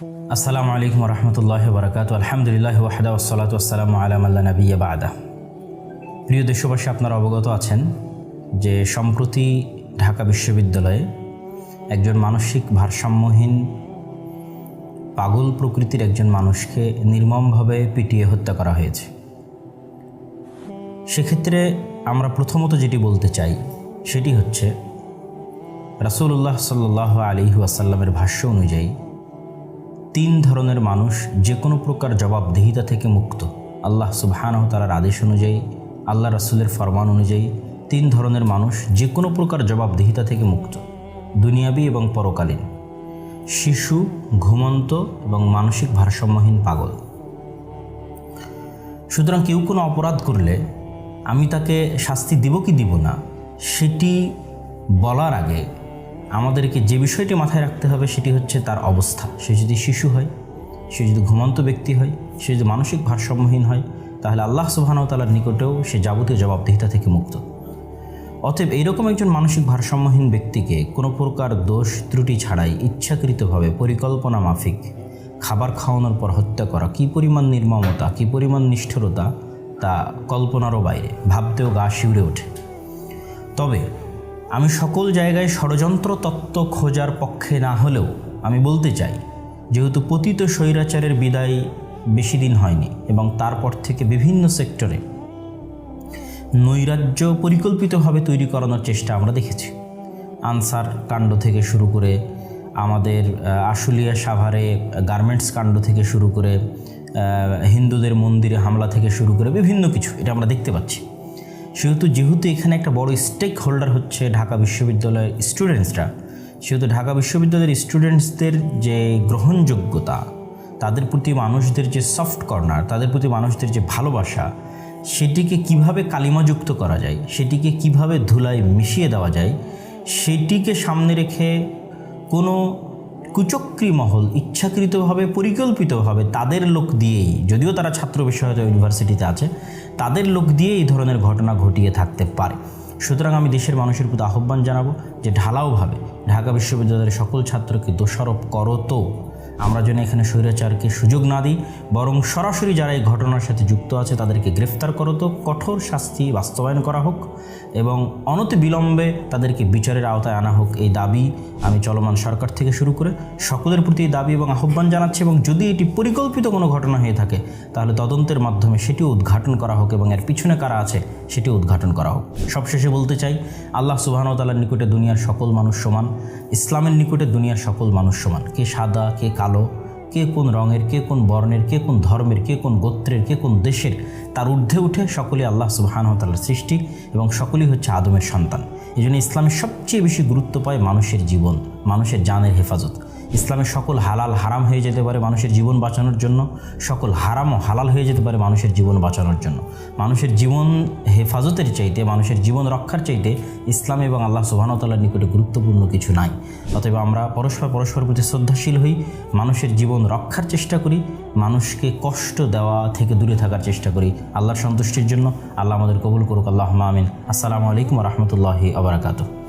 আসসালামু আলাইকুম রহমতুল্লাহ বরকাতুহু। আলহামদুলিল্লাহ ওয়াহদা ওয়াসসালাতু ওয়াসসালামু আলা মান লা নাবিয়্যা বা'দা। প্রিয় দেশবাসী, আপনারা অবগত আছেন যে সম্প্রতি ঢাকা বিশ্ববিদ্যালয়ে একজন মানসিক ভারসাম্যহীন পাগল প্রকৃতির একজন মানুষকে নির্মমভাবে পিটিয়ে হত্যা করা হয়েছে। সেক্ষেত্রে আমরা প্রথমত যেটি বলতে চাই সেটি হচ্ছে রাসূলুল্লাহ সাল্লাল্লাহু আলাইহি ওয়াসাল্লামের ভাষ্য অনুযায়ী 3 ধরনের মানুষ যে কোনো প্রকার জবাবদিহিতা থেকে মুক্ত। আল্লাহ সুবহানাহু ওয়া তাআলার আদেশ অনুযায়ী, আল্লাহ রাসূলের ফরমান অনুযায়ী 3 ধরনের মানুষ যে কোনো প্রকার জবাবদিহিতা থেকে মুক্ত, দুনিয়াবী এবং পরকালীন: শিশু, ঘুমন্ত এবং মানসিক ভারসাম্যহীন পাগল। সুতরাং কেউ কোনো অপরাধ করলে আমি তাকে শাস্তি দিব কি দিব না সেটি বলার আগে আমাদেরকে যে বিষয়টি মাথায় রাখতে হবে সেটি হচ্ছে তার অবস্থা। সে যদি শিশু হয়, সে যদি ঘুমন্ত ব্যক্তি হয়, সে যদি মানসিক ভারসাম্যহীন হয়, তাহলে আল্লাহ সুবহানাহু ওয়া তাআলার নিকটেও সে যাবতীয় জবাবদিহিতা থেকে মুক্ত। অতএব এইরকম একজন মানসিক ভারসাম্যহীন ব্যক্তিকে কোনো প্রকার দোষ ত্রুটি ছাড়াই ইচ্ছাকৃতভাবে পরিকল্পনা মাফিক খাবার খাওয়ানোর পর হত্যা করা কী পরিমাণ নির্মমতা, কী পরিমাণ নিষ্ঠুরতা, তা কল্পনারও বাইরে, ভাবতেও গা শিউরে ওঠে। তবে আমি সকল জায়গায় ষড়যন্ত্র তত্ত্ব খোঁজার পক্ষে না হলেও আমি বলতে চাই, যেহেতু পতিত স্বৈরাচারের বিদায় বেশি দিন হয়নি এবং তারপর থেকে বিভিন্ন সেক্টরে নৈরাজ্য পরিকল্পিতভাবে তৈরি করানোর চেষ্টা আমরা দেখেছি। আনসার কাণ্ড থেকে শুরু করে, আমাদের আশুলিয়া সাভারে গার্মেন্টস কাণ্ড থেকে শুরু করে, হিন্দুদের মন্দিরে হামলা থেকে শুরু করে বিভিন্ন কিছু এটা আমরা দেখতে পাচ্ছি। যেহেতু এখানে একটা বড় স্টেক হোল্ডার হচ্ছে ঢাকা বিশ্ববিদ্যালয়ের স্টুডেন্টসরা, সেহেতু ঢাকা বিশ্ববিদ্যালয়ের স্টুডেন্টসদের যে গ্রহণযোগ্যতা, তাদের প্রতি মানুষদের যে সফট কর্নার, তাদের প্রতি মানুষদের যে ভালোবাসা, সেটিকে কিভাবে কালিমাযুক্ত করা যায়, সেটিকে কিভাবে ধুলায় মিশিয়ে দেওয়া যায়, সেটিকে সামনে রেখে কোনো কুচক্রী মহল ইচ্ছাকৃতভাবে পরিকল্পিতভাবে তাদের লোক দিয়েই, যদিও তারা ছাত্র বিষয়ক ইউনিভার্সিটিতে আছে, তাদের লোক দিয়ে এই ধরনের ঘটনা ঘটিয়ে থাকতে পারে। সুতরাং আমি দেশের মানুষের প্রতি আহ্বান জানাবো যে ঢালাওভাবে ঢাকা বিশ্ববিদ্যালয়ের সকল ছাত্রকে দোষারোপ করো, তো আমরা যেন এখানে স্বৈরাচারকে সুযোগ না দিই, বরং সরাসরি যারা এই ঘটনার সাথে যুক্ত আছে তাদেরকে গ্রেফতার করো, তো কঠোর শাস্তি বাস্তবায়ন করা হোক এবং অনতিবিলম্বে তাদেরকে বিচারের আওতায় আনা হোক। এই দাবি আমি চলমান সরকার থেকে শুরু করে সকলের প্রতি দাবি এবং আহ্বান জানাচ্ছি, এবং যদি এটি পরিকল্পিত কোনো ঘটনা হয়ে থাকে তাহলে তদন্তের মাধ্যমে সেটিও উদ্ঘাটন করা হোক এবং এর পিছনে কারা আছে সেটিও উদ্ঘাটন করা হোক। সবশেষে বলতে চাই, আল্লাহ সুবহানাহু ওয়া তাআলার নিকটে দুনিয়ার সকল মানুষ সমান, ইসলামের নিকটে দুনিয়ার সকল মানুষ সমান। কে সাদা, কে কালো, কে কোন রঙের, কে কোন বর্ণের, কে কোন ধর্মের, কে কোন গোত্রের, কে কোন দেশের, তার ঊর্ধ্বে উঠে সকলেই আল্লাহ সুবহানাহু ওয়া তাআলার সৃষ্টি এবং সকলেই হচ্ছে আদমের সন্তান। এই জন্য ইসলামের সবচেয়ে বেশি গুরুত্ব পায় মানুষের জীবন, মানুষের জানের হেফাজত। ইসলামের সকল হালাল হারাম হয়ে যেতে পারে মানুষের জীবন বাঁচানোর জন্য, সকল হারামও হালাল হয়ে যেতে পারে মানুষের জীবন বাঁচানোর জন্য। মানুষের জীবন হেফাজতের চাইতে, মানুষের জীবন রক্ষার চাইতে ইসলাম এবং আল্লাহ সুবহানাহু ওয়া তাআলার নিকটে গুরুত্বপূর্ণ কিছু নাই। অতএব আমরা পরস্পর প্রতি শ্রদ্ধাশীল হই, মানুষের জীবন রক্ষার চেষ্টা করি, মানুষকে কষ্ট দেওয়া থেকে দূরে থাকার চেষ্টা করি আল্লাহর সন্তুষ্টির জন্য। আল্লাহ আমাদের কবুল করুক, আল্লাহুম্মা আমিন। আসসালামু আলাইকুম ওয়া রাহমাতুল্লাহি ওয়া বারাকাতুহু।